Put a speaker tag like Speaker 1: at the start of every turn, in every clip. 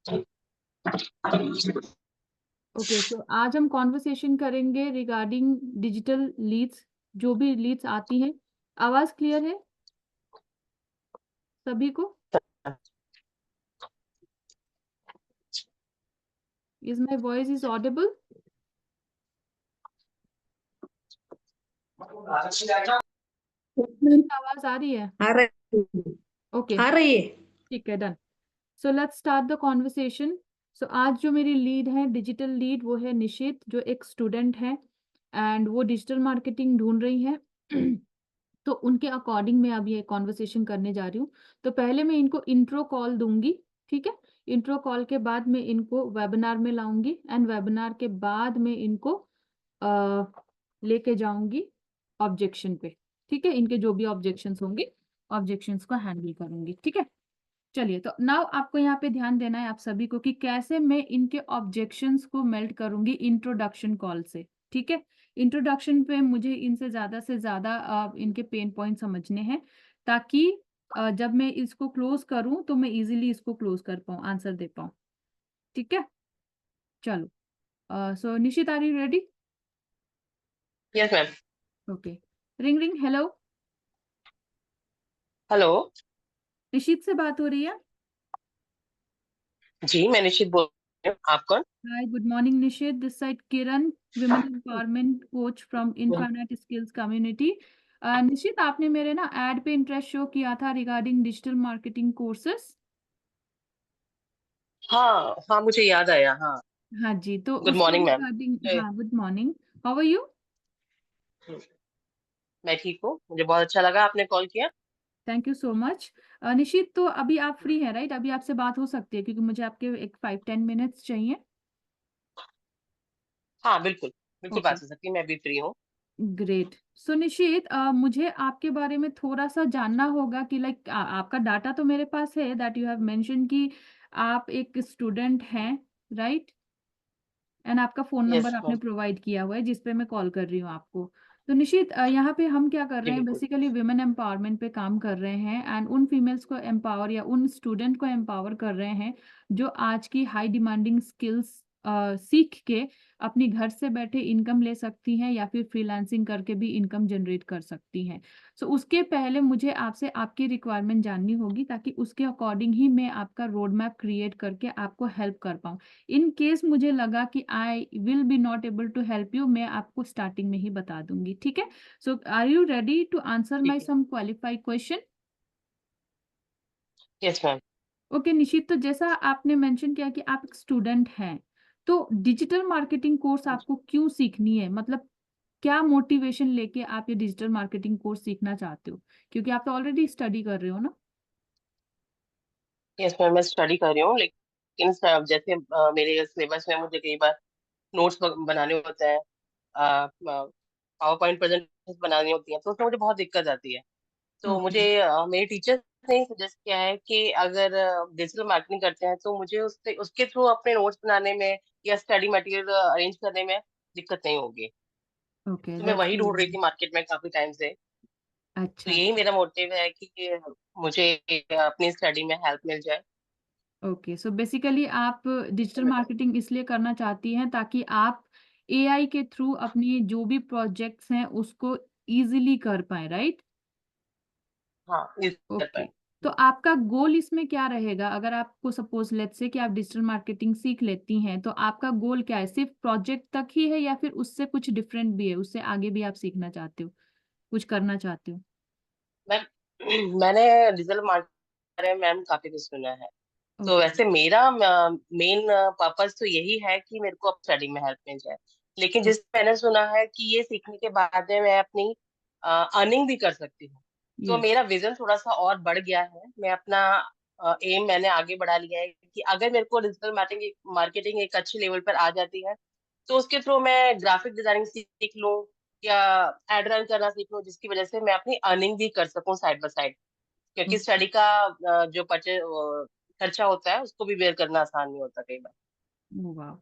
Speaker 1: Okay, सो आज हम conversation करेंगे रिगार्डिंग डिजिटल लीड्स, जो भी लीड्स आती हैं। आवाज क्लियर है सभी को? Is my voice is Audible? आवाज आ रही है?
Speaker 2: आ रही
Speaker 1: ओके,
Speaker 2: आ रही है।
Speaker 1: ठीक है, done. So let's start the conversation. So आज जो मेरी लीड है, डिजिटल लीड, वो है निशित, जो एक स्टूडेंट है एंड वो डिजिटल मार्केटिंग ढूंढ रही है। तो उनके अकॉर्डिंग मैं अब ये कॉन्वर्सेशन करने जा रही हूँ। तो पहले मैं इनको इंट्रो कॉल दूंगी, ठीक है? इंट्रो कॉल के बाद मैं इनको वेबिनार में लाऊंगी एंड वेबिनार के बाद मैं इनको लेके जाऊंगी ऑब्जेक्शन पे, ठीक है? इनके जो भी ऑब्जेक्शंस होंगे, ऑब्जेक्शंस को हैंडल करूंगी, ठीक है? चलिए, तो नाउ आपको यहाँ पे ध्यान देना है आप सभी को कि कैसे मैं इनके ऑब्जेक्शंस को मेल्ट करूंगी इंट्रोडक्शन कॉल से, ठीक है? इंट्रोडक्शन पे मुझे इनसे ज्यादा से ज्यादा इनके पेन पॉइंट समझने हैं, ताकि जब मैं इसको क्लोज करूं तो मैं इजीली इसको क्लोज कर पाऊं, आंसर दे पाऊं, ठीक है? चलो, so Nishit, are you ready?
Speaker 3: Yes ma'am.
Speaker 1: Okay, ring ring, hello.
Speaker 3: Hello.
Speaker 1: Nishit से बात हो रही है?
Speaker 3: जी, मैं निश्चित बोल रही हूँ। आप कौन?
Speaker 1: Hi, good morning, Nishit. This side Kiran, Women Empowerment Coach from Infinite Skills Community. निशित, आपने मेरे ना एड पे इंटरेस्ट शो किया था रिगार्डिंग डिजिटल मार्केटिंग कोर्सेस।
Speaker 3: हाँ हाँ, मुझे याद आया। हाँ,
Speaker 1: हाँ जी, तो
Speaker 3: गुड
Speaker 1: उसके
Speaker 3: मॉर्निंग मैम।
Speaker 1: रिगार्डिंग, हाँ, good morning, how are you?
Speaker 3: मैं ठीक हूँ, मुझे बहुत अच्छा लगा आपने कॉल किया।
Speaker 1: Thank you so much. Nishit, तो अभी आप फ्री हैं राइट? अभी आपसे बात हो सकती है क्योंकि मुझे आपके एक 5-10 मिनट्स चाहिए।
Speaker 3: हाँ, बिल्कुल बिल्कुल
Speaker 1: ओके,
Speaker 3: बात हो सकती है, मैं भी फ्री हूँ।
Speaker 1: ग्रेट। सो निशित, मुझे आपके बारे में थोड़ा सा जानना होगा कि लाइक आपका डाटा तो मेरे पास है, दैट यू हैव मेंशन कि आप एक स्टूडेंट हैं, राइट? एंड आपका फोन
Speaker 3: यस
Speaker 1: नंबर आपने
Speaker 3: मैम।
Speaker 1: प्रोवाइड किया हुआ है जिस पे मैं कॉल कर रही हूँ आपको। तो निशित, यहाँ पे हम क्या कर
Speaker 3: जी
Speaker 1: रहे हैं,
Speaker 3: बिल्कुल।
Speaker 1: बेसिकली विमेन एम्पावरमेंट पे काम कर रहे हैं एंड उन फीमेल्स को एम्पावर या उन स्टूडेंट को एम्पावर कर रहे हैं जो आज की हाई डिमांडिंग स्किल्स सीख के अपनी घर से बैठे इनकम ले सकती हैं या फिर फ्रीलांसिंग करके भी इनकम जनरेट कर सकती हैं। सो उसके पहले मुझे आपसे आपकी रिक्वायरमेंट जाननी होगी ताकि उसके अकॉर्डिंग ही मैं आपका रोड मैप क्रिएट करके आपको हेल्प कर पाऊँ। इन केस मुझे लगा कि I will be not able to help you, मैं आपको स्टार्टिंग में ही बता दूंगी, ठीक है? So are you ready to answer my
Speaker 3: ठीक है।
Speaker 1: Some qualified question?
Speaker 3: Yes ma'am.
Speaker 1: Okay Nishit, तो जैसा आपने मेंशन किया कि आप एक स्टूडेंट हैं, तो डिजिटल मार्केटिंग कोर्स आपको क्यों सीखनी है? मतलब क्या मोटिवेशन लेके आप ये डिजिटल मार्केटिंग कोर्स सीखना चाहते हो? क्योंकि आप तो ऑलरेडी स्टडी कर रहे हो ना।
Speaker 3: यस मैम, मैं स्टडी कर रही हूँ, लेकिन जैसे मेरे सिलेबस में मुझे कई बार नोट्स बनाने होते हैं, पावर पॉइंट प्रेजेंटेशन बनानी होती है, तो उसमें मुझे बहुत दिक्कत आती है। तो
Speaker 1: ओके,
Speaker 3: मुझे मेरे टीचर ने सजेस्ट किया है कि अगर डिजिटल मार्केटिंग करते हैं तो मुझे उससे उसके थ्रू अपने नोट्स बनाने में या स्टडी मटेरियल अरेंज करने में दिक्कत नहीं होगी।
Speaker 1: ओके,
Speaker 3: तो मैं
Speaker 1: दैट्स
Speaker 3: वही ढूंढ रही थी मार्केट में काफी टाइम से। तो
Speaker 1: अच्छा,
Speaker 3: यही
Speaker 1: अच्छा।
Speaker 3: मेरा मोटिव है कि मुझे अपनी स्टडी में हेल्प मिल जाए।
Speaker 1: ओके, सो बेसिकली आप डिजिटल मार्केटिंग इसलिए करना चाहती हैं ताकि आप एआई के थ्रू अपनी जो भी प्रोजेक्ट्स हैं उसको इजीली कर पाए, राइट?
Speaker 3: हाँ, इस कर
Speaker 1: ओके,
Speaker 3: पाए।
Speaker 1: तो आपका गोल इसमें क्या रहेगा? अगर आपको सपोज लेट्स से कि आप डिजिटल मार्केटिंग सीख लेती हैं, तो आपका गोल क्या है? सिर्फ प्रोजेक्ट तक ही है या फिर उससे कुछ डिफरेंट भी है, उससे आगे भी आप सीखना चाहते हो, कुछ करना चाहते हो?
Speaker 3: मैम, मैंने डिजिटल मार्केटिंग के बारे में मैम काफी कुछ सुना है। तो
Speaker 1: ओके,
Speaker 3: वैसे मेरा मेन पर्पस तो यही है कि मेरे को अब स्टडी में हेल्प मिल जाए। लेकिन जिस मैंने सुना है कि ये सीखने के बाद में मैं अपनी अर्निंग भी कर सकती हूँ। तो
Speaker 1: यस,
Speaker 3: मेरा विजन थोड़ा सा और बढ़ गया है। मैं अपना एम मैंने आगे बढ़ा लिया है कि अगर मेरे को डिजिटल मार्केटिंग मार्केटिंग एक अच्छे लेवल पर आ जाती है तो उसके थ्रू मैं ग्राफिक डिजाइनिंग सीख लूँ या एड रन करना सीख लूँ, जिसकी वजह से मैं अपनी अर्निंग भी कर सकूँ साइड बाय साइड। क्योंकि स्टडी का जो खर्चा होता है उसको भी बेयर करना आसान नहीं होता कई बार।
Speaker 1: वाह,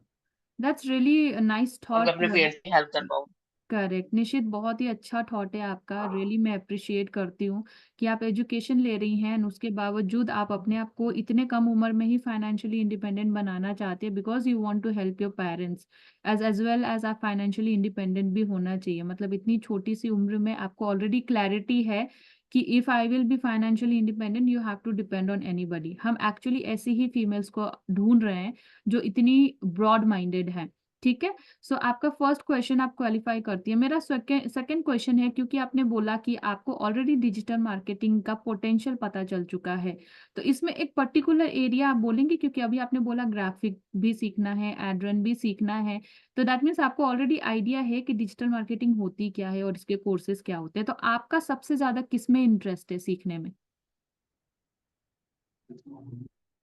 Speaker 1: दैट्स रियली नाइस
Speaker 3: और मैं
Speaker 1: थॉट
Speaker 3: अपने
Speaker 1: यू हैव।
Speaker 3: पेरेंट्स की हेल्प कर पाऊँ।
Speaker 1: करेक्ट। निश्चित, बहुत ही अच्छा थॉट है आपका। रियली मैं एप्रिशिएट करती हूँ कि आप एजुकेशन ले रही हैं एंड उसके बावजूद आप अपने आप को इतने कम उम्र में ही फाइनेंशियली इंडिपेंडेंट बनाना चाहते हैं, because you want to help your parents as well as आप फाइनेंशियली इंडिपेंडेंट भी होना चाहिए। मतलब इतनी छोटी-सी उम्र में आपको ऑलरेडी क्लैरिटी है कि if I will be financially independent you have to depend on anybody. हम एक्चुअली ऐसी ही फीमेल्स को ढूँढ रहे हैं जो इतनी ब्रॉड माइंडेड हैं। ठीक है? सो आपका फर्स्ट क्वेश्चन आप क्वालिफाई करती हैं। मेरा सेकंड क्वेश्चन है, क्योंकि आपने बोला कि आपको ऑलरेडी डिजिटल मार्केटिंग का पोटेंशियल पता चल चुका है। तो इसमें एक पर्टिकुलर एरिया आप बोलेंगे, क्योंकि अभी आपने बोला ग्राफिक भी सीखना है, एड रन भी सीखना है। तो दैट मीन्स आपको ऑलरेडी आइडिया है कि डिजिटल मार्केटिंग होती क्या है और इसके कोर्सेज़ क्या होते हैं। तो आपका सबसे ज़्यादा किसमें इंटरेस्ट है सीखने में?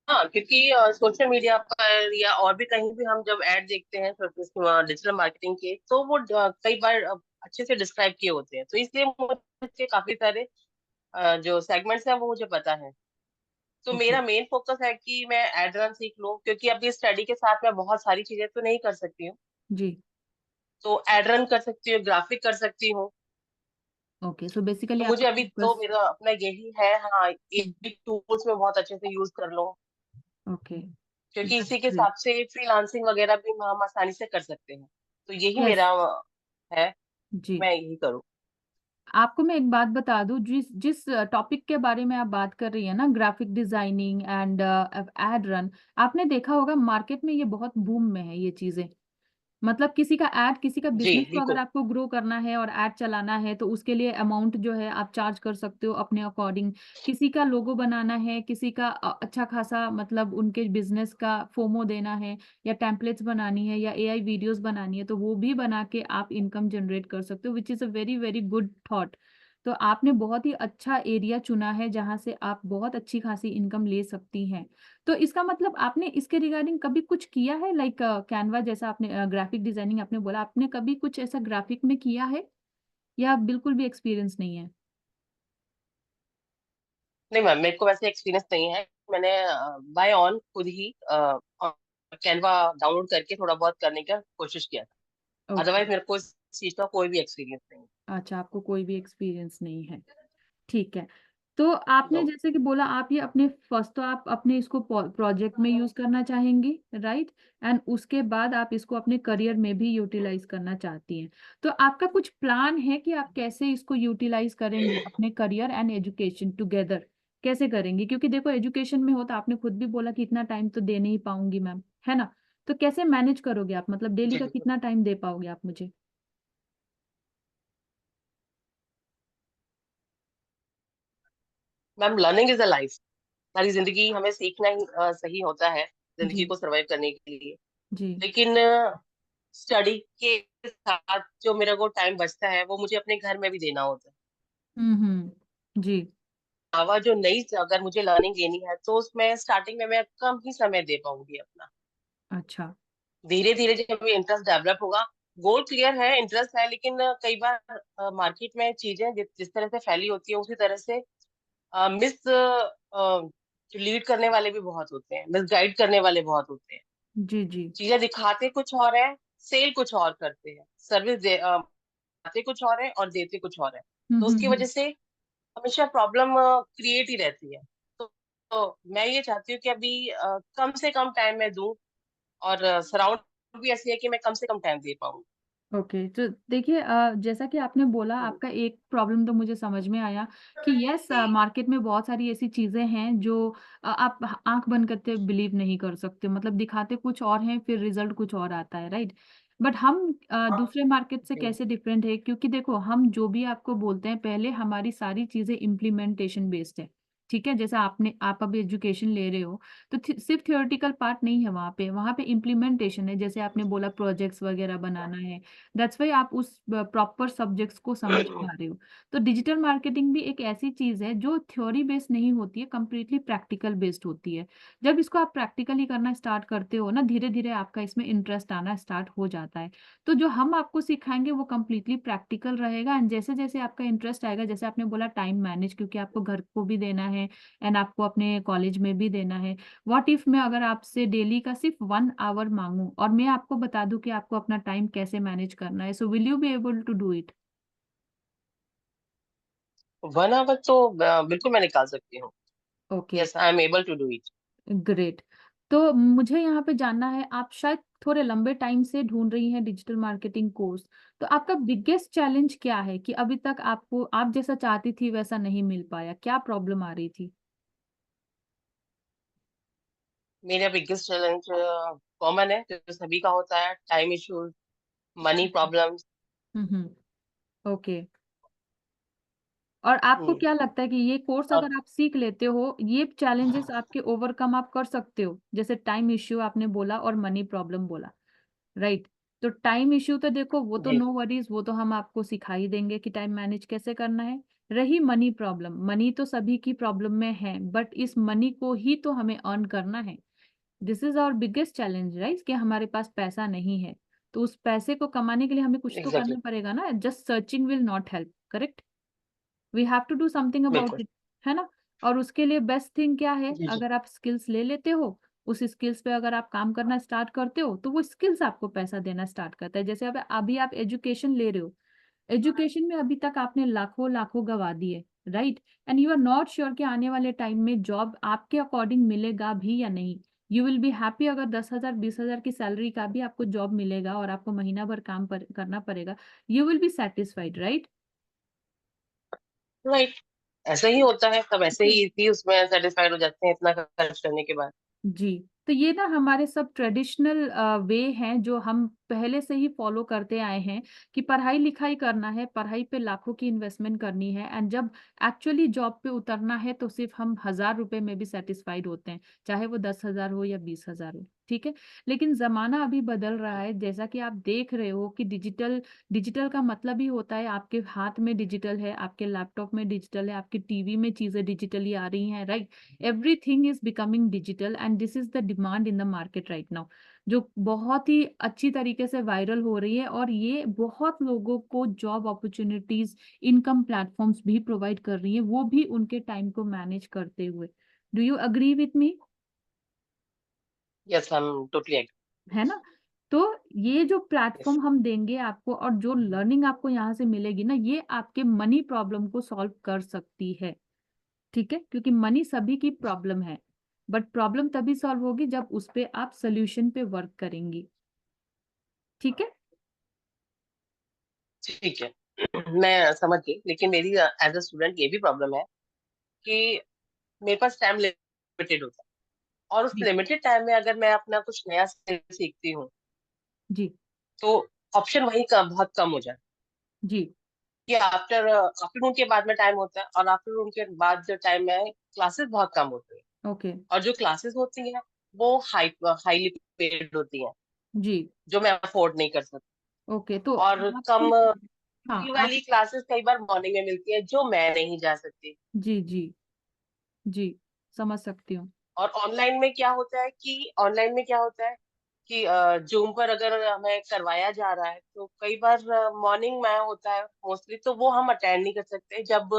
Speaker 3: हाँ, क्योंकि सोशल मीडिया पर या और भी कहीं भी हम जब ऐड देखते हैं डिजिटल मार्केटिंग के, तो वो कई बार अच्छे से डिस्क्राइब किए होते हैं, तो इसलिए मुझे काफी सारे जो सेगमेंट्स हैं वो मुझे पता है। तो
Speaker 1: ओके।
Speaker 3: मेरा मेन फोकस है कि मैं एड रन सीख लूं, क्योंकि अभी स्टडी के साथ मैं बहुत सारी चीजें तो नहीं कर सकती हूँ।
Speaker 1: जी।
Speaker 3: तो एड रन कर सकती हूँ, ग्राफिक कर सकती हूँ।
Speaker 1: ओके, सो बेसिकली
Speaker 3: तो मुझे
Speaker 1: आपका
Speaker 3: अभी तो
Speaker 1: फोकस।
Speaker 3: मेरा अपना यही है, हाँ, एक टूल्स में बहुत अच्छे से यूज कर लो,
Speaker 1: ओके,
Speaker 3: क्योंकि
Speaker 1: दैट्स
Speaker 3: इसी के
Speaker 1: ग्रेट।
Speaker 3: हिसाब से फ्रीलांसिंग वगैरह भी हम आसानी से कर सकते हैं। तो यही
Speaker 1: यस।
Speaker 3: मेरा है,
Speaker 1: जी।
Speaker 3: मैं यही करूँ।
Speaker 1: आपको मैं एक बात बता दूँ, जिस जिस टॉपिक के बारे में आप बात कर रही हैं ना, graphic designing and ad run, आपने देखा होगा मार्केट में ये बहुत बूम में है ये चीज़ें। मतलब किसी का
Speaker 3: जी
Speaker 1: बिज़नेस को अगर
Speaker 3: बिल्कुल।
Speaker 1: आपको ग्रो करना है और ऐड चलाना है, तो उसके लिए अमाउंट जो है आप चार्ज कर सकते हो अपने अकॉर्डिंग। किसी का लोगो बनाना है, किसी का अच्छा खासा मतलब उनके बिज़नेस का फोमो देना है या टेम्पलेट्स बनानी है या एआई वीडियोज़ बनानी है, तो वो भी बना के आप इनकम जनरेट कर सकते हो, which is a very, very good thought. तो आपने बहुत ही अच्छा एरिया चुना है, जहाँ से आप बहुत अच्छी खासी इनकम ले सकती हैं। तो इसका मतलब आपने इसके रिगार्डिंग कभी कुछ किया है, लाइक कैनवा जैसा आपने ग्राफिक डिजाइनिंग आपने बोला, आपने कभी कुछ ऐसा ग्राफिक में किया है या बिल्कुल भी एक्सपीरियंस नहीं है?
Speaker 3: नहीं मैम, मेरे को वैसे एक्सपीरियंस नहीं है। मैंने बाय ऑन खुद ही कैनवा डाउनलोड करके थोड़ा बहुत करने का कोशिश किया था।
Speaker 1: ओके।
Speaker 3: अदरवाइज मेरे को इस चीज का कोई भी एक्सपीरियंस नहीं
Speaker 1: अच्छा, आपको कोई भी एक्सपीरियंस नहीं है। ठीक है। तो आपने
Speaker 3: नो।
Speaker 1: जैसे कि बोला, आप ये अपने फर्स्ट तो आप अपने इसको प्रोजेक्ट में यूज़ करना चाहेंगी, राइट? एंड उसके बाद आप इसको अपने करियर में भी यूटिलाइज़ करना चाहती हैं। तो आपका कुछ प्लान है कि आप कैसे इसको यूटिलाइज़ करेंगी अपने करियर एंड एजुकेशन टुगेदर? कैसे करेंगी? क्योंकि देखो एजुकेशन में हो तो आपने खुद भी बोला कि इतना टाइम तो दे नहीं पाऊँगी मैम, है ना? तो कैसे मैनेज करोगे आप? मतलब डेली
Speaker 3: जी
Speaker 1: का
Speaker 3: बिल्कुल।
Speaker 1: कितना टाइम दे पाओगे आप मुझे?
Speaker 3: Ma'am, learning is a life. सारी जिंदगी हमें सीखना ही सही होता है, जिंदगी
Speaker 1: जी,
Speaker 3: को सरवाइव करने के लिए।
Speaker 1: जी।
Speaker 3: लेकिन स्टडी के साथ जो मेरा को टाइम बचता है वो मुझे अपने घर में भी देना होता है।
Speaker 1: हुँ, हुँ। जी,
Speaker 3: अलावा जो नई अगर मुझे लर्निंग लेनी है तो उसमें स्टार्टिंग में मैं कम ही समय दे पाऊंगी अपना।
Speaker 1: अच्छा।
Speaker 3: धीरे धीरे जब ये इंटरेस्ट डेवलप होगा, गोल क्लियर है, इंटरेस्ट है, लेकिन कई बार मार्केट में चीजें जिस तरह से फैली होती है उसी तरह से मिस लीड करने वाले भी बहुत होते हैं, मिस गाइड करने वाले बहुत होते हैं।
Speaker 1: जी, जी।
Speaker 3: चीजें दिखाते कुछ और है, सेल कुछ और करते हैं, आते कुछ और है और देते कुछ और है।
Speaker 1: हुँ,
Speaker 3: तो
Speaker 1: हुँ,
Speaker 3: उसकी
Speaker 1: हुँ।
Speaker 3: वजह से हमेशा प्रॉब्लम क्रिएट ही रहती है। तो मैं ये चाहती हूँ कि अभी कम से कम टाइम मैं दूं, और सराउंड भी ऐसी है कि मैं कम से कम टाइम दे पाऊँ।
Speaker 1: ओके, तो देखिए जैसा कि आपने बोला, आपका एक प्रॉब्लम तो मुझे समझ में आया कि यस मार्केट में बहुत सारी ऐसी चीज़ें हैं जो आप आँख बंद करके बिलीव नहीं कर सकते। मतलब दिखाते कुछ और हैं, फिर रिज़ल्ट कुछ और आता है, राइट? बट हम दूसरे मार्केट से कैसे डिफरेंट है, क्योंकि देखो हम जो भी आपको बोलते हैं, पहले हमारी सारी चीज़ें इम्प्लीमेंटेशन बेस्ड है, ठीक है? जैसे आप अभी एजुकेशन ले रहे हो, तो सिर्फ़ थ्योरेटिकल पार्ट नहीं है वहाँ पे इम्प्लीमेंटेशन है। जैसे आपने बोला प्रोजेक्ट्स वगैरह बनाना है, दैट्स व्हाई आप उस प्रॉपर सब्जेक्ट्स को समझ पा रहे हो। तो डिजिटल मार्केटिंग भी एक ऐसी चीज़ है जो थ्योरी बेस्ड नहीं होती है, कंप्लीटली प्रैक्टिकल बेस्ड होती है। जब इसको आप प्रैक्टिकली करना स्टार्ट करते हो ना, धीरे-धीरे आपका इसमें इंटरेस्ट आना स्टार्ट हो जाता है। तो जो हम आपको सिखाएँगे वो कंप्लीटली प्रैक्टिकल रहेगा एंड जैसे-जैसे आपका इंटरेस्ट आएगा, जैसे आपने बोला टाइम मैनेज, क्योंकि आपको घर को भी देना है एंड आपको अपने कॉलेज में भी देना है। व्हाट इफ मैं अगर आपसे डेली का सिर्फ 1 आवर माँगूँ और मैं आपको बता दूँ कि आपको अपना टाइम कैसे मैनेज करना है, so will you be able to do it?
Speaker 3: 1 hour तो बिल्कुल मैं निकाल सकती हूँ।
Speaker 1: Okay.
Speaker 3: Yes, I am able to do it.
Speaker 1: Great. तो मुझे यहाँ पे जानना है, आप शायद थोड़े लंबे टाइम से ढूँढ रही हैं डिजिटल मार्केटिंग कोर्स। तो आपका बिगेस्ट चैलेंज क्या है कि अभी तक आपको आप जैसा चाहती थी वैसा नहीं मिल पाया? क्या प्रॉब्लम आ रही थी?
Speaker 3: मेरा बिगेस्ट चैलेंज कॉमन है, जो सभी का होता है, टाइम इश्यूज, मनी प्रॉब्लम्स।
Speaker 1: हुँ, हुँ। ओके। और आपको क्या लगता है कि ये कोर्स
Speaker 3: अब
Speaker 1: अगर आप सीख लेते हो, ये चैलेंजेस आपके ओवरकम आप कर सकते हो? जैसे टाइम इश्यू आपने बोला और मनी प्रॉब्लम बोला, राइट? तो टाइम इश्यू तो देखो वो तो
Speaker 3: जी,
Speaker 1: नो वरीज़, वो तो हम आपको सिखा ही देंगे कि टाइम मैनेज कैसे करना है। रही मनी प्रॉब्लम, मनी तो सभी की प्रॉब्लम में है, बट इस मनी को ही तो हमें अर्न करना है। This is our biggest challenge right कि हमारे पास पैसा नहीं है। तो उस पैसे को कमाने के लिए हमें कुछ तो
Speaker 3: एग्जैक्टली,
Speaker 1: करना पड़ेगा ना, just searching will not help, correct? We have to do something about
Speaker 3: बिल्कुल।
Speaker 1: इट, है ना? और उसके लिए बेस्ट थिंग क्या है,
Speaker 3: जी, जी,
Speaker 1: अगर आप स्किल्स ले लेते हो, उस स्किल्स पे अगर आप काम करना स्टार्ट करते हो, तो वो स्किल्स आपको पैसा देना स्टार्ट करता है। जैसे अब अभी आप एजुकेशन ले रहे हो, एजुकेशन में अभी तक आपने लाखों-लाखों गँवा दिए, right? And you are not sure कि आने वाले टाइम में जॉब आपके अकॉर्डिंग मिलेगा भी या नहीं। यू विल बी हैप्पी अगर 10,000 20,000 की सैलरी का भी आपको जॉब मिलेगा और आपको महीना भर काम पर करना पड़ेगा। You will be satisfied, right?
Speaker 3: Right. ऐसा ही होता है, सब ऐसे ही इसी उसमें सेटिस्फाइड हो जाते हैं इतना खर्च करने के बाद।
Speaker 1: जी, तो ये ना हमारे सब ट्रेडिशनल वे हैं जो हम पहले से ही फॉलो करते आए हैं कि पढ़ाई-लिखाई करना है, पढ़ाई पे लाखों की इन्वेस्टमेंट करनी है एंड जब एक्चुअली जॉब पे उतरना है तो सिर्फ हम ₹1000 में भी सैटिस्फाइड होते हैं, चाहे वो 10,000 हो या 20,000 हो, ठीक है? लेकिन ज़माना अभी बदल रहा है, जैसा कि आप देख रहे हो कि डिजिटल डिजिटल का मतलब ही होता है आपके हाथ में डिजिटल है, आपके लैपटॉप में डिजिटल है, आपकी टीवी में चीज़ें डिजिटली आ रही हैं, right? Everything is becoming digital and this is the demand in the market right now, जो बहुत ही अच्छी तरीके से वायरल हो रही है और ये बहुत लोगों को जॉब अपॉर्चुनिटीज, इनकम प्लेटफॉर्म्स भी प्रोवाइड कर रही है, वो भी उनके टाइम को मैनेज करते हुए। Do you agree with me?
Speaker 3: Yes, I am totally agree.
Speaker 1: है ना? तो ये जो
Speaker 3: यस,
Speaker 1: प्लेटफॉर्म हम देंगे आपको और जो लर्निंग आपको यहाँ से मिलेगी ना, ये आपके मनी प्रॉब्लम को सॉल्व कर सकती है। ठीक है? क्योंकि मनी सभी की प्रॉब्लम है, बट प्रॉब्लम तभी सॉल्व होगी जब उस पे आप सॉल्यूशन पे वर्क करेंगी। ठीक है?
Speaker 3: ठीक है। मैं समझ गई, लेकिन मेरी एज अ स्टूडेंट ये भी प्रॉब्लम है कि मेरे पास टाइम लिमिटेड होता है, और उस
Speaker 1: जी,
Speaker 3: लिमिटेड टाइम में अगर मैं अपना कुछ नया स्किल सीखती हूँ,
Speaker 1: जी,
Speaker 3: तो ऑप्शन वही बहुत कम हो जाता है।
Speaker 1: जी,
Speaker 3: कि आफ्टरनून के बाद में टाइम होता है, और आफ्टरनून के बाद जो टाइम है, क्लासेस बहुत कम होती है।
Speaker 1: ओके,
Speaker 3: और जो क्लासेस होती हैं, वो हाईली पेड होती हैं,
Speaker 1: जी,
Speaker 3: जो मैं अफोर्ड नहीं कर सकती।
Speaker 1: ओके। तो
Speaker 3: और
Speaker 1: आपको
Speaker 3: कम
Speaker 1: हाँ,
Speaker 3: फी
Speaker 1: आप
Speaker 3: वाली क्लासेस कई बार मॉर्निंग में मिलती है, जो मैं नहीं जा सकती।
Speaker 1: जी, जी, जी, समझ सकती हूँ।
Speaker 3: और ऑनलाइन में क्या होता है कि जूम पर अगर हमें करवाया जा रहा है, तो कई बार मॉर्निंग में होता है मोस्टली, तो वो हम अटेंड नहीं कर सकते। जब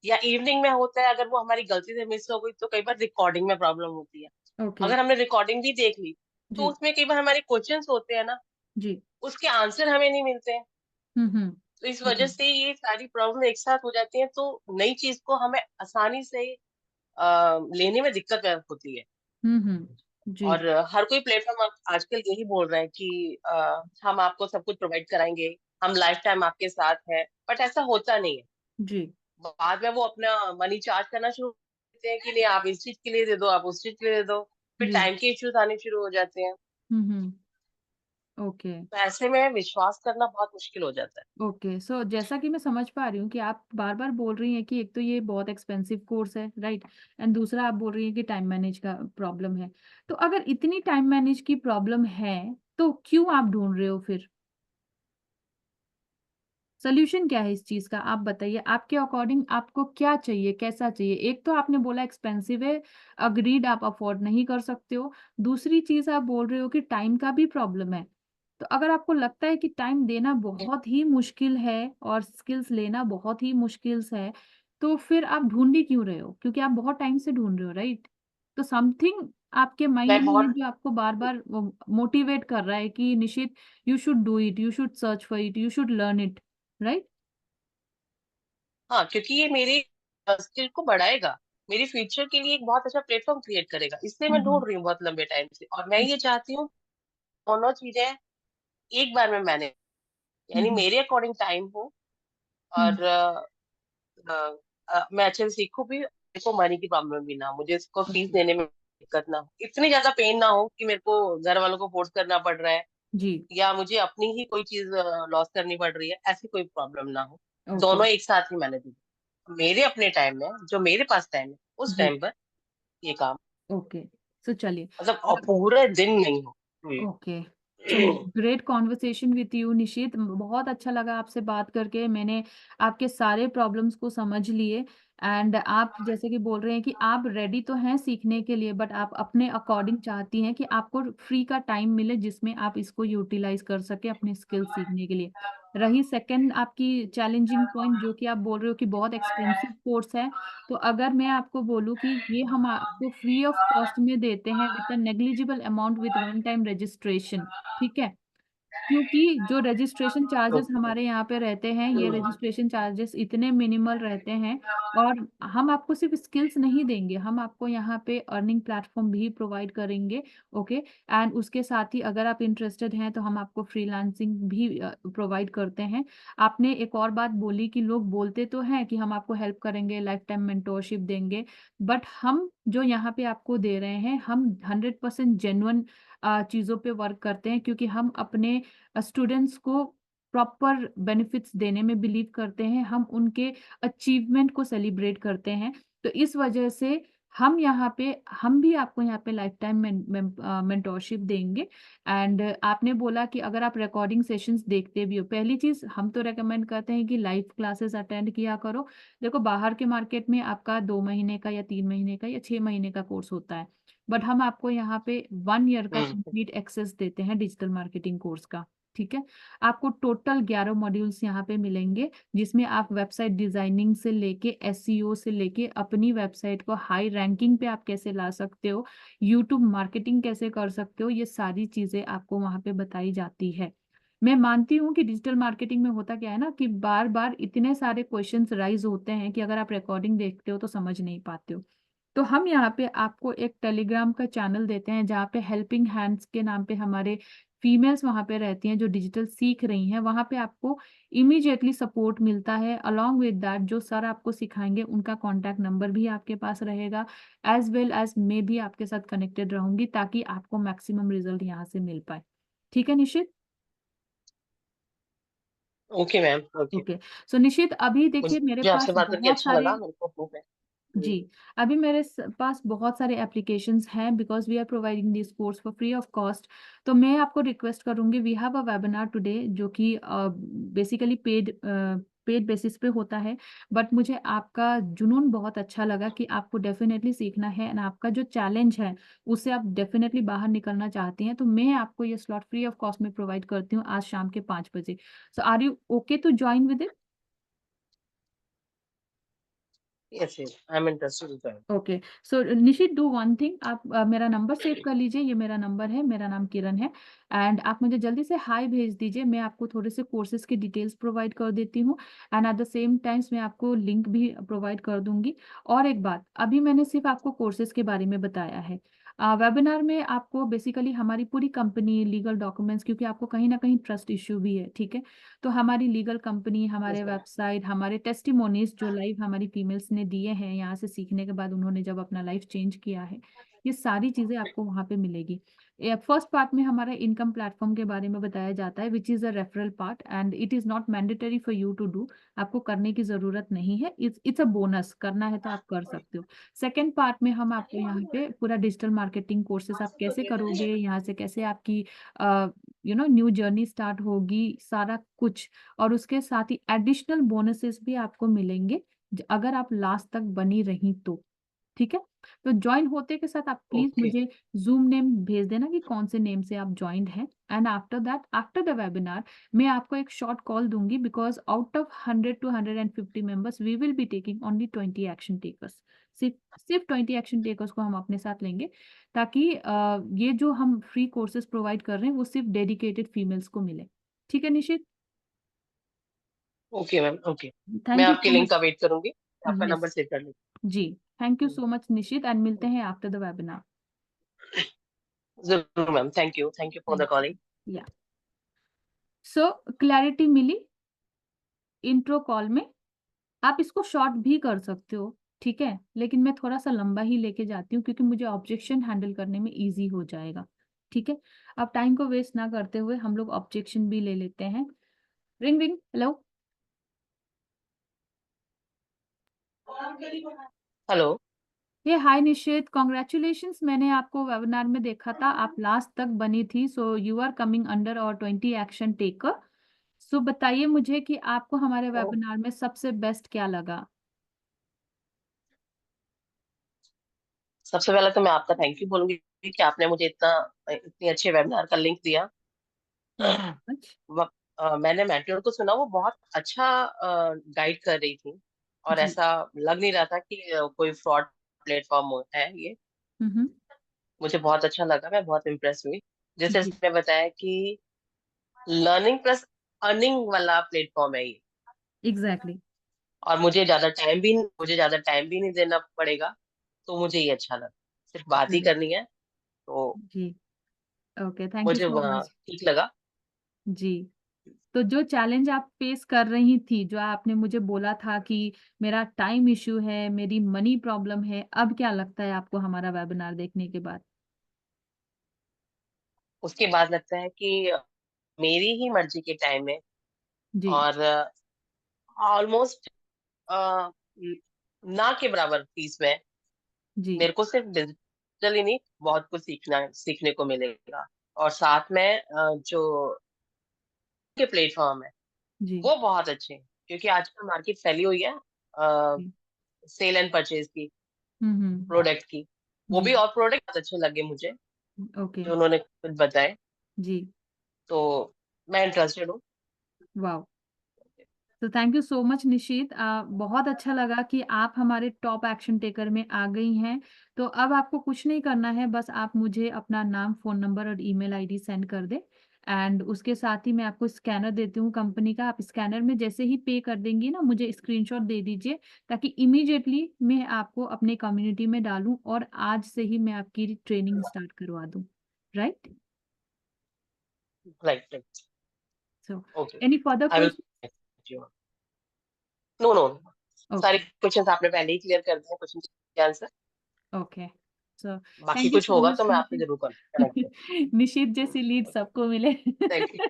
Speaker 3: या इवनिंग में होता है, अगर वो हमारी गलती से मिस हो गई, तो कई बार रिकॉर्डिंग में प्रॉब्लम होती है।
Speaker 1: ओके,
Speaker 3: अगर हमने रिकॉर्डिंग भी देख ली, तो
Speaker 1: जी,
Speaker 3: उसमें कई बार हमारे क्वेश्चंस होते हैं ना,
Speaker 1: जी।
Speaker 3: उसके आंसर हमें नहीं मिलते हैं।
Speaker 1: हुँ, हुँ।
Speaker 3: तो इस वजह
Speaker 1: जी,
Speaker 3: से ये सारी प्रॉब्लम एक साथ हो जाती हैं, तो नई चीज को हमें आसानी से लेने में दिक्कत होती है।
Speaker 1: हुँ, हुँ। जी,
Speaker 3: और हर कोई प्लेटफॉर्म आजकल यही बोल रहा है कि हम आपको सब कुछ प्रोवाइड कराएंगे, हम लाइफ टाइम आपके साथ हैं, बट ऐसा होता नहीं है।
Speaker 1: जी,
Speaker 3: बाद में वो अपना मनी चार्ज करना शुरू करते हैं कि नहीं, आप इस चीज के लिए दे दो, आप उस चीज के लिए दे दो। फिर
Speaker 1: जी।
Speaker 3: टाइम के इश्यूज आने शुरू हो जाते हैं।
Speaker 1: हुँ, हुँ। ओके।
Speaker 3: तो ऐसे में विश्वास करना बहुत मुश्किल हो जाता है।
Speaker 1: ओके, सो जैसा कि मैं समझ पा रही हूँ कि आप बार-बार बोल रही हैं कि एक तो ये बहुत एक्सपेंसिव कोर्स है, राइट? एंड दूसरा आप बोल रही हैं कि टाइम मैनेज का प्रॉब्लम है। तो अगर इतनी टाइम मैनेज की प्रॉब्लम है, तो क्यों आप ढूँढ रहे हो फिर? सॉल्यूशन क्या है इस चीज़ का? आप बताइए, आपके अकॉर्डिंग आपको क्या चाहिए, कैसा चाहिए? एक तो आपने बोला एक्सपेंसिव है, एग्रीड आप अफोर्ड नहीं कर सकते हो। दूसरी चीज़ आप बोल रहे हो कि टाइम का भी प्रॉब्लम है। तो अगर आपको लगता है कि टाइम देना बहुत ही मुश्किल है और स्किल्स लेना बहुत ही मुश्किल्स है, तो फिर आप ढूंढ ही क्यों रहे हो? क्योंकि आप बहुत टाइम से ढूंढ रहे हो, राइट? तो समथिंग आपके माइंड
Speaker 3: मैं
Speaker 1: में है
Speaker 3: बहुत
Speaker 1: जो आपको बार बार मोटिवेट कर रहा है कि Nishit, you should do it, you should search for it, you should learn it, right?
Speaker 3: हाँ, क्योंकि ये मेरे स्किल को बढ़ाएगा, मेरे फ्यूचर के लिए एक बहुत अच्छा प्लेटफॉर्म क्रिएट करेगा, इसलिए मैं
Speaker 1: हम्म।
Speaker 3: ढूंढ रही हूँ बहुत लंबे टाइम से। और मैं ये चाहती हूँ दोनों चीजें एक बार में मैनेज, यानी
Speaker 1: हम्म।
Speaker 3: मेरे अकॉर्डिंग टाइम हो,
Speaker 1: हम्म।
Speaker 3: और मैं अच्छे से सीखूं भी, मेरे को मनी की प्रॉब्लम भी ना हो, मुझे इसको फीस
Speaker 1: ओके।
Speaker 3: देने में दिक्कत ना हो, इतनी ज्यादा पेन ना हो कि मेरे को घर वालों को फोर्स करना पड़ रहा है,
Speaker 1: जी।
Speaker 3: या मुझे अपनी ही कोई चीज लॉस करनी पड़ रही है, ऐसी कोई प्रॉब्लम ना हो।
Speaker 1: ओके।
Speaker 3: दोनों एक साथ ही मैनेज हो, मेरे अपने टाइम में जो मेरे पास टाइम है उस
Speaker 1: जी।
Speaker 3: टाइम पर ये काम,
Speaker 1: ओके। सो चलिए।
Speaker 3: मतलब पूरे दिन नहीं हो।
Speaker 1: ओके। चलिए, ग्रेट कॉन्वर्सेशन विथ यू निशित, बहुत अच्छा लगा आपसे बात करके। मैंने आपके सारे प्रॉब्लम्स को समझ लिए। एंड आप जैसे कि बोल रहे हैं कि आप रेडी तो हैं सीखने के लिए, बट आप अपने अकॉर्डिंग चाहती हैं कि आपको फ्री का टाइम मिले जिसमें आप इसको यूटिलाइज कर सके अपने स्किल सीखने के लिए। रही सेकंड आपकी चैलेंजिंग पॉइंट, जो कि आप बोल रहे हो कि बहुत एक्सपेंसिव कोर्स है, तो अगर मैं आपको बोलूँ कि ये हम आपको फ्री ऑफ कॉस्ट में देते हैं with a negligible amount with one time registration, ठीक है? क्योंकि जो रजिस्ट्रेशन चार्जेस
Speaker 3: ओके।
Speaker 1: हमारे यहाँ पे रहते हैं, ये रजिस्ट्रेशन चार्जेस इतने मिनिमल रहते हैं। और हम आपको सिर्फ स्किल्स नहीं देंगे, हम आपको यहाँ पे अर्निंग प्लेटफॉर्म भी प्रोवाइड करेंगे। ओके। एंड उसके साथ ही अगर आप इंटरेस्टेड हैं तो हम आपको फ्रीलांसिंग भी प्रोवाइड करते हैं। आपने एक और बात बोली कि लोग बोलते तो हैं कि हम आपको हेल्प करेंगे, लाइफ टाइम मेंटोरशिप देंगे, बट हम जो यहाँ पे आपको दे रहे हैं, हम 100% जेन्युइन चीज़ों पे वर्क करते हैं, क्योंकि हम अपने स्टूडेंट्स को प्रॉपर बेनिफिट्स देने में बिलीव करते हैं, हम उनके अचीवमेंट को सेलिब्रेट करते हैं। तो इस वजह से हम भी आपको यहाँ पे लाइफ टाइम मेंटोरशिप देंगे। एंड आपने बोला कि अगर आप रिकॉर्डिंग सेशंस देखते भी हो, पहली चीज हम तो रेकमेंड करते हैं कि लाइव क्लासेस अटेंड किया करो। देखो, बाहर के मार्केट में आपका 2 महीने का या 3 महीने का या 6 महीने का कोर्स होता है, बट हम आपको यहाँ पे 1 ईयर का
Speaker 3: हम्म।
Speaker 1: कंप्लीट एक्सेस देते हैं डिजिटल मार्केटिंग कोर्स का। ठीक है? आपको टोटल 11 मॉड्यूल्स यहाँ पे मिलेंगे, जिसमें आप वेबसाइट डिजाइनिंग से लेके एसईओ से लेके अपनी वेबसाइट को हाई रैंकिंग पे आप कैसे ला सकते हो, यूट्यूब मार्केटिंग कैसे कर सकते हो, ये सारी चीजें आपको वहाँ पे बताई जाती है। मैं मानती हूँ कि डिजिटल मार्केटिंग में होता क्या है ना, कि बार बार इतने सारे क्वेश्चंस राइज होते हैं कि अगर आप रिकॉर्डिंग देखते हो तो समझ नहीं पाते हो। तो हम यहाँ पे आपको एक टेलीग्राम का चैनल देते हैं, जहाँ पे हेल्पिंग हैंड्स के नाम पे हमारे फीमेल्स वहाँ पे रहती हैं जो डिजिटल सीख रही हैं। वहाँ पे आपको इमीडिएटली सपोर्ट मिलता है। अलोंग विद दैट, जो सर आपको सिखाएंगे उनका कॉन्टैक्ट नंबर भी आपके पास रहेगा, एज वेल एज मैं भी आपके साथ कनेक्टेड रहूंगी, ताकि आपको मैक्सिमम रिजल्ट यहाँ से मिल पाए। ठीक है Nishit?
Speaker 3: Okay ma'am, okay.
Speaker 1: Okay. So Nishit, अभी देखिए मेरे
Speaker 3: मुझे आपसे
Speaker 1: पास
Speaker 3: बात करके
Speaker 1: बहुत
Speaker 3: अच्छा
Speaker 1: सारे,
Speaker 3: लगा, मेरे को होप है।
Speaker 1: जी, अभी मेरे पास बहुत सारे एप्लीकेशंस हैं, because we are providing this course for free of cost. तो मैं आपको रिक्वेस्ट करूंगी, we have a webinar today जो कि बेसिकली पेड बेसिस पे होता है, बट मुझे आपका जुनून बहुत अच्छा लगा कि आपको डेफिनेटली सीखना है एंड आपका जो चैलेंज है उससे आप डेफिनेटली बाहर निकलना चाहती हैं। तो मैं आपको ये स्लॉट फ्री ऑफ कॉस्ट में प्रोवाइड करती हूँ आज शाम के 5 बजे। So are you okay to join with it?
Speaker 3: Yes yes, I am interested.
Speaker 1: Okay. So Nishit, do one thing, आप मेरा नंबर सेव कर लीजिए, ये मेरा नंबर है, मेरा नाम किरण है। एंड आप मुझे जल्दी से हाय भेज दीजिए, मैं आपको थोड़े से कोर्सेज की डिटेल्स प्रोवाइड कर देती हूँ। And at the same times मैं आपको लिंक भी प्रोवाइड कर दूंगी। और एक बात, अभी मैंने सिर्फ आपको कोर्सेज के बारे में बताया है। वेबिनार में आपको बेसिकली हमारी पूरी कंपनी, लीगल डॉक्यूमेंट्स, क्योंकि आपको कहीं ना कहीं ट्रस्ट इश्यू भी है, ठीक है? तो हमारी लीगल कंपनी, हमारे
Speaker 3: यस मैम।
Speaker 1: वेबसाइट, हमारे टेस्टिमोनीज जो लाइव हमारी फीमेल्स ने दिए हैं यहाँ से सीखने के बाद, उन्होंने जब अपना लाइफ चेंज किया है, ये सारी चीजें आपको वहाँ पे मिलेगी। फर्स्ट पार्ट में हमारा इनकम प्लेटफॉर्म के बारे में बताया जाता है, which is a referral part, and it is not mandatory for you to do. आपको करने की जरूरत नहीं है, इट्स अ बोनस, करना है तो आप कर सकते हो। सेकेंड पार्ट में हम आपको यहाँ पे पूरा डिजिटल मार्केटिंग कोर्सेस आप कैसे करोगे, यहाँ से कैसे आपकी न्यू जर्नी स्टार्ट होगी, सारा कुछ। और उसके साथ ही एडिशनल बोनसेस भी आपको मिलेंगे अगर आप लास्ट तक बनी रही तो। ठीक है? तो ज्वाइन होते के साथ आप प्लीज
Speaker 3: ओके।
Speaker 1: मुझे जूम नेम भेज देना कि कौन से नेम से आप ज्वाइंड हैं। And after that, after the webinar, मैं आपको एक शॉर्ट कॉल दूंगी, because out of 100 to 150 members we will be taking only 20 action takers. सिर्फ सिर्फ 20 एक्शन टेकर्स को हम अपने साथ लेंगे, ताकि ये जो हम फ्री कोर्सेज प्रोवाइड कर रहे हैं वो सिर्फ डेडिकेटेड फीमेल्स को मिले। ठीक है निशित?
Speaker 3: Okay ma'am, okay. मैं
Speaker 1: थैंक यू
Speaker 3: आपके
Speaker 1: सो
Speaker 3: लिंक का
Speaker 1: मच।
Speaker 3: वेट करूंगी, आपका नंबर
Speaker 1: यस
Speaker 3: सेव कर
Speaker 1: जी, थैंक यू
Speaker 3: लूँ।
Speaker 1: सो मच निशित, एंड मिलते हैं आफ्टर द वेबिनार।
Speaker 3: जरूर ma'am, thank you for the
Speaker 1: thank
Speaker 3: calling.
Speaker 1: You. या सो क्लैरिटी मिली इंट्रो कॉल में। आप इसको शॉर्ट भी कर सकते हो, ठीक है, लेकिन मैं थोड़ा सा लंबा ही लेके जाती हूँ क्योंकि मुझे ऑब्जेक्शन हैंडल करने में इजी हो जाएगा। ठीक है, अब टाइम को वेस्ट ना करते हुए हम लोग ऑब्जेक्शन भी ले लेते हैं। Ring ring, hello.
Speaker 3: हेलो।
Speaker 1: ये हाय निशित, कॉन्ग्रेचुलेशंस, मैंने आपको वेबिनार में देखा था, आप लास्ट तक बनी थी, so you are coming under और 20 एक्शन टेकर। सो बताइए मुझे कि आपको हमारे वेबिनार में सबसे बेस्ट क्या लगा।
Speaker 3: सबसे पहले तो मैं आपका थैंक यू बोलूंगी कि आपने मुझे इतनी अच्छे वेबिनार का लिंक दिया।
Speaker 1: Thank you so much.
Speaker 3: मैंने मेंटर को सुना, वो बहुत अच्छा गाइड कर रही थी, और
Speaker 1: जी।
Speaker 3: ऐसा लग नहीं रहा था कि कोई फ्रॉड प्लेटफॉर्म है ये।
Speaker 1: हम्म।
Speaker 3: मुझे बहुत अच्छा लगा, मैं बहुत इम्प्रेस हुई। जैसे
Speaker 1: जी,
Speaker 3: इसने बताया कि लर्निंग प्लस अर्निंग वाला प्लेटफॉर्म है ये,
Speaker 1: एग्जैक्टली।
Speaker 3: और मुझे ज्यादा टाइम भी नहीं देना पड़ेगा, तो मुझे ये अच्छा लगा। सिर्फ बात ही करनी है, तो
Speaker 1: जी, ओके, थैंक यू
Speaker 3: मुझे
Speaker 1: सो मच।
Speaker 3: ठीक लगा।
Speaker 1: जी, तो जो चैलेंज आप फेस कर रही थी, जो आपने मुझे बोला था कि मेरा टाइम इश्यू है, मेरी मनी प्रॉब्लम है, अब क्या लगता है आपको हमारा वेबिनार देखने के बाद?
Speaker 3: उसके बाद लगता है कि मेरी ही मर्जी के टाइम में,
Speaker 1: जी।
Speaker 3: और ऑलमोस्ट ना के बराबर फीस में
Speaker 1: जी।
Speaker 3: मेरे को सिर्फ डिजिटल ही नहीं, बहुत कुछ सीखने को मिलेगा। और साथ में जो के प्लेटफॉर्म है
Speaker 1: जी।
Speaker 3: वो बहुत अच्छे हैं, क्योंकि आजकल मार्केट फैली हुई है
Speaker 1: जी।
Speaker 3: सेल एंड परचेज की,
Speaker 1: हम्म।
Speaker 3: प्रोडक्ट की। वो
Speaker 1: जी।
Speaker 3: भी, और प्रोडक्ट अच्छे लगे मुझे
Speaker 1: ओके।
Speaker 3: जो उन्होंने खुद बताए,
Speaker 1: जी।
Speaker 3: तो मैं इंटरेस्टेड हूँ।
Speaker 1: वाह। तो thank you so much Nishit, बहुत अच्छा लगा कि आप हमारे टॉप एक्शन टेकर में आ गई हैं। तो अब आपको कुछ नहीं करना है, बस आप मुझे अपना नाम, फ़ोन नंबर और ईमेल आईडी सेंड कर दें, एंड उसके साथ ही मैं आपको स्कैनर देती हूँ कंपनी का। आप स्कैनर में जैसे ही पे कर देंगी ना, मुझे स्क्रीनशॉट दे दीजिए, ताकि इमीडिएटली मैं आपको अपने कम्युनिटी में डालूँ और आज से ही मैं आपकी ट्रेनिंग स्टार्ट करवा दूँ। Right?
Speaker 3: Right, right.
Speaker 1: So
Speaker 3: okay,
Speaker 1: any further
Speaker 3: I will.
Speaker 1: Question?
Speaker 3: No, no, सारे
Speaker 1: ओके।
Speaker 3: क्वेश्चंस आपने पहले ही क्लियर कर दिए, क्वेश्चन के आंसर।
Speaker 1: ओके, सो
Speaker 3: बाकी
Speaker 1: थैंक यू
Speaker 3: कुछ
Speaker 1: सो
Speaker 3: होगा
Speaker 1: मच
Speaker 3: तो मैं आपसे
Speaker 1: निशित।
Speaker 3: जरूर कनेक्ट करूँ।
Speaker 1: निशित जैसी लीड सबको मिले।
Speaker 3: Thank you.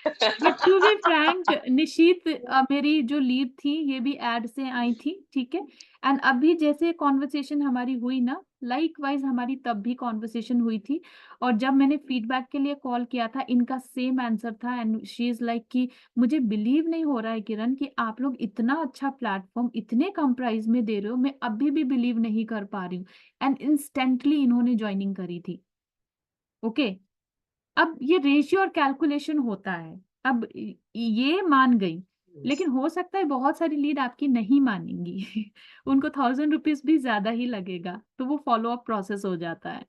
Speaker 1: But to be frank Nishit, मेरी जो लीड थी ये भी एड से आई थी, ठीक है, एंड अभी जैसे कॉन्वर्सेशन हमारी हुई ना, लाइकवाइज हमारी तब भी कॉन्वर्सेशन हुई थी, और जब मैंने फीडबैक के लिए कॉल किया था इनका सेम आंसर था, एंड शी इज लाइक कि मुझे बिलीव नहीं हो रहा है किरण कि आप लोग इतना अच्छा प्लेटफॉर्म इतने कम प्राइस में दे रहे हो, मैं अभी भी बिलीव नहीं कर पा रही हूँ। एंड इंस्टेंटली इन्होंने ज्वाइनिंग करी थी। ओके, अब ये रेशियो और कैलकुलेशन होता है। अब ये मान गई, लेकिन हो सकता है बहुत सारी लीड आपकी नहीं मानेंगी। उनको 1000 रुपीज भी ज्यादा ही लगेगा, तो वो फॉलो अप प्रोसेस हो जाता है।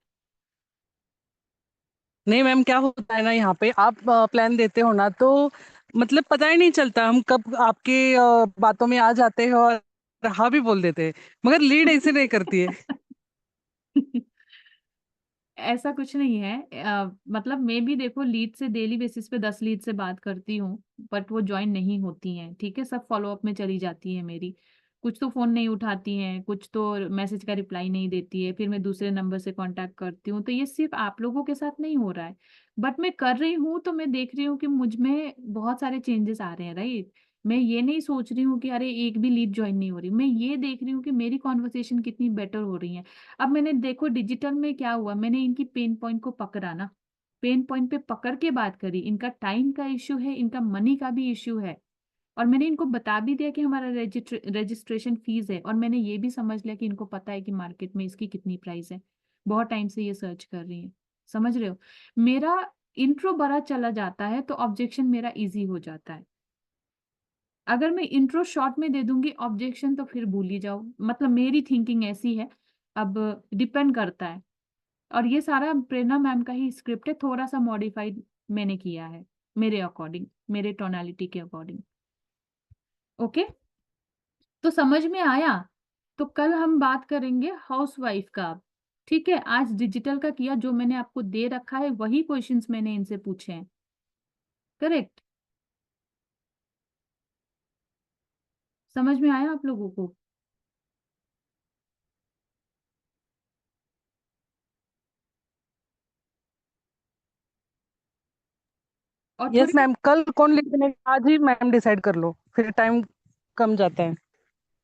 Speaker 2: नहीं मैम, क्या होता है ना, यहाँ पे आप प्लान देते हो ना, तो मतलब पता ही नहीं चलता हम कब आपके बातों में आ जाते हैं और हाँ भी बोल देते हैं, मगर लीड ऐसे नहीं करती है।
Speaker 1: ऐसा कुछ नहीं है, मतलब मैं भी देखो लीड से डेली बेसिस पे 10 लीड से बात करती हूँ, बट वो ज्वाइन नहीं होती हैं, ठीक है, सब फॉलो अप में चली जाती है मेरी। कुछ तो फोन नहीं उठाती हैं, कुछ तो मैसेज का रिप्लाई नहीं देती है, फिर मैं दूसरे नंबर से कांटेक्ट करती हूँ, तो ये सिर्फ आप लोगों के साथ नहीं हो रहा है, बट मैं कर रही हूँ, तो मैं देख रही हूँ कि मुझ में बहुत सारे चेंजेस आ रहे हैं, राइट। मैं ये नहीं सोच रही हूँ कि अरे एक भी लीड ज्वाइन नहीं हो रही, मैं ये देख रही हूँ कि मेरी कॉन्वर्सेशन कितनी बेटर हो रही है। अब मैंने देखो डिजिटल में क्या हुआ, मैंने इनकी पेन पॉइंट को पकड़ा ना, पेन पॉइंट पे पकड़ के बात करी, इनका टाइम का इश्यू है, इनका मनी का भी इश्यू है, और मैंने इनको बता भी दिया कि हमारा रजिस्ट्रेशन फीस है, और मैंने ये भी समझ लिया कि इनको पता है कि मार्केट में इसकी कितनी प्राइस है। बहुत टाइम से ये सर्च कर रही है, समझ रहे हो। मेरा इंट्रो बड़ा चला जाता है तो ऑब्जेक्शन मेरा इजी हो जाता है। अगर मैं इंट्रो शॉर्ट में दे दूंगी ऑब्जेक्शन, तो फिर भूल ही जाओ, मतलब मेरी थिंकिंग ऐसी है। अब डिपेंड करता है। और ये सारा प्रेरणा मैम का ही स्क्रिप्ट है, थोड़ा सा मॉडिफाइड मैंने किया है मेरे अकॉर्डिंग, मेरे टोनालिटी के अकॉर्डिंग। ओके, तो समझ में आया। तो कल हम बात करेंगे हाउसवाइफ का अब। ठीक है, आज डिजिटल का किया, जो मैंने आपको दे रखा है वही क्वेश्चंस मैंने इनसे पूछे हैं। करेक्ट, समझ में आया आप लोगों को। और
Speaker 2: यस
Speaker 1: थोड़ी,
Speaker 2: मैम, कल कौन लीड बनेगा आज ही मैम डिसाइड कर लो, फिर टाइम कम जाता है।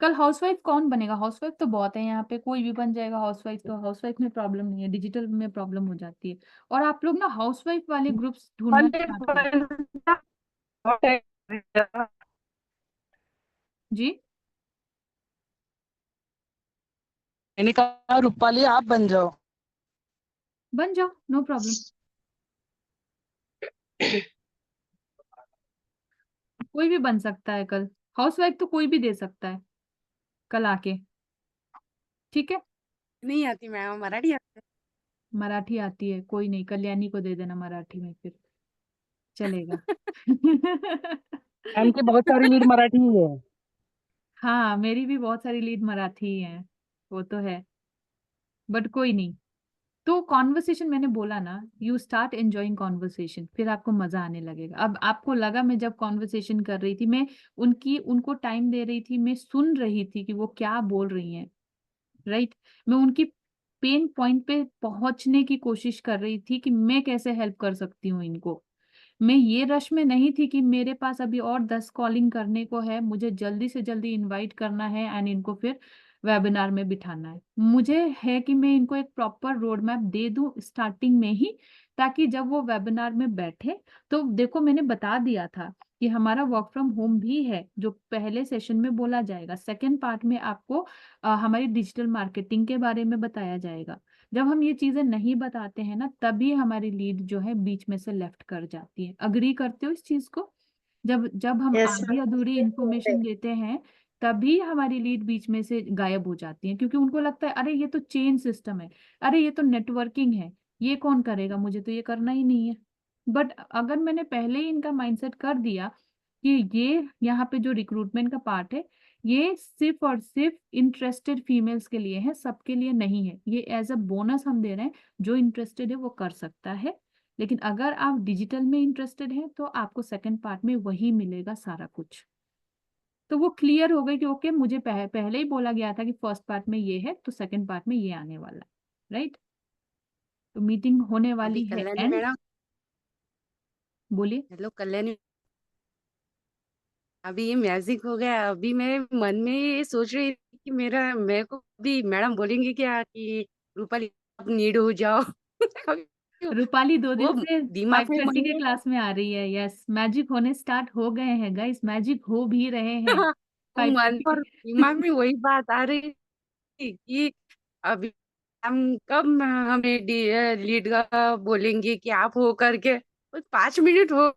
Speaker 1: कल हाउसवाइफ कौन बनेगा? हाउसवाइफ तो बहुत है यहाँ पे, कोई भी बन जाएगा हाउसवाइफ, तो हाउसवाइफ में प्रॉब्लम नहीं है, डिजिटल में प्रॉब्लम हो जाती है। और आप लोग ना हाउसवाइफ वाले ग्रुप्स ढूंढना स्टार्ट करो।
Speaker 2: 100%
Speaker 1: जी,
Speaker 2: मैंने कहा रूपाली आप बन जाओ।
Speaker 1: बन जाओ, नो प्रॉब्लम। कोई भी बन सकता है कल, हाउसवाइफ तो कोई भी दे सकता है कल आके। ठीक है,
Speaker 4: नहीं आती मैम, मराठी आती
Speaker 1: मराठी आती है, कोई नहीं, कल्याणी को दे देना मराठी में, फिर चलेगा।
Speaker 2: मैम की बहुत सारी लीड मराठी ही है।
Speaker 1: हाँ, मेरी भी बहुत सारी लीड मराठी ही है, वो तो है, बट कोई नहीं। तो कॉन्वर्सेशन मैंने बोला ना, यू स्टार्ट एंजॉइंग कॉन्वर्सेशन, फिर आपको मजा आने लगेगा। अब आपको लगा, मैं जब कॉन्वर्सेशन कर रही थी, मैं उनको टाइम दे रही थी, मैं सुन रही थी कि वो क्या बोल रही हैं, राइट। मैं उनकी पेन पॉइंट पे पहुंचने की कोशिश कर रही थी कि मैं कैसे हेल्प कर सकती हूँ इनको। मैं ये रश में नहीं थी कि मेरे पास अभी और 10 कॉलिंग करने को है, मुझे जल्दी से जल्दी इनवाइट करना है एंड इनको फिर वेबिनार में बिठाना है। मुझे है कि मैं इनको एक प्रॉपर रोड मैप दे दूं स्टार्टिंग में ही, ताकि जब वो वेबिनार में बैठे, तो देखो मैंने बता दिया था कि हमारा वर्क फ्रॉम होम भी है, जो पहले सेशन में बोला जाएगा। सेकेंड पार्ट में आपको हमारी डिजिटल मार्केटिंग के बारे में बताया जाएगा। जब हम ये चीजें नहीं बताते हैं ना, तभी हमारी लीड जो है बीच में से लेफ्ट कर जाती है। अग्री करते हो इस चीज को? जब जब हम
Speaker 3: यस
Speaker 1: आधी अधूरी इंफॉर्मेशन देते हैं, तभी हमारी लीड बीच में से गायब हो जाती है, क्योंकि उनको लगता है अरे ये तो चेन सिस्टम है, अरे ये तो नेटवर्किंग है, ये कौन करेगा, मुझे तो ये करना ही नहीं है। बट अगर मैंने पहले ही इनका माइंडसेट कर दिया कि ये यहाँ पे जो रिक्रूटमेंट का पार्ट है, ये सिर्फ और सिर्फ इंटरेस्टेड फीमेल्स के लिए है, सबके लिए नहीं है, ये एज अ बोनस हम दे रहे हैं, जो इंटरेस्टेड है वो कर सकता है। लेकिन अगर आप डिजिटल में इंटरेस्टेड हैं, तो आपको सेकंड पार्ट में वही मिलेगा सारा कुछ। तो वो क्लियर हो गई कि ओके, मुझे पहले ही बोला गया था कि फर्स्ट पार्ट में ये है, तो सेकंड पार्ट में ये आने वाला है, राइट। तो मीटिंग होने
Speaker 4: अभी
Speaker 1: वाली है
Speaker 4: कल्याणी
Speaker 1: एंड,
Speaker 4: मैडम,
Speaker 1: बोलिए।
Speaker 4: हेलो कल्याणी, अभी ये मैजिक हो गया। अभी मैं मन में ये सोच रही थी कि मेरे को भी मैडम बोलेंगे क्या कि रूपाली आप नीड हो जाओ। अभी
Speaker 1: रूपाली 2 दिन
Speaker 4: वो
Speaker 1: से
Speaker 4: दिमाग में
Speaker 1: 5:30
Speaker 4: मन
Speaker 1: के
Speaker 4: में
Speaker 1: क्लास में आ रही है। यस, मैजिक होने स्टार्ट हो गए हैं गाइस, मैजिक हो भी रहे हैं
Speaker 4: वो मन
Speaker 1: 5:30
Speaker 4: और दिमाग में वही बात आ रही थी कि अभी हम कब हमें लीड का बोलेंगे कि आप हो करके, बस 5 मिनट हो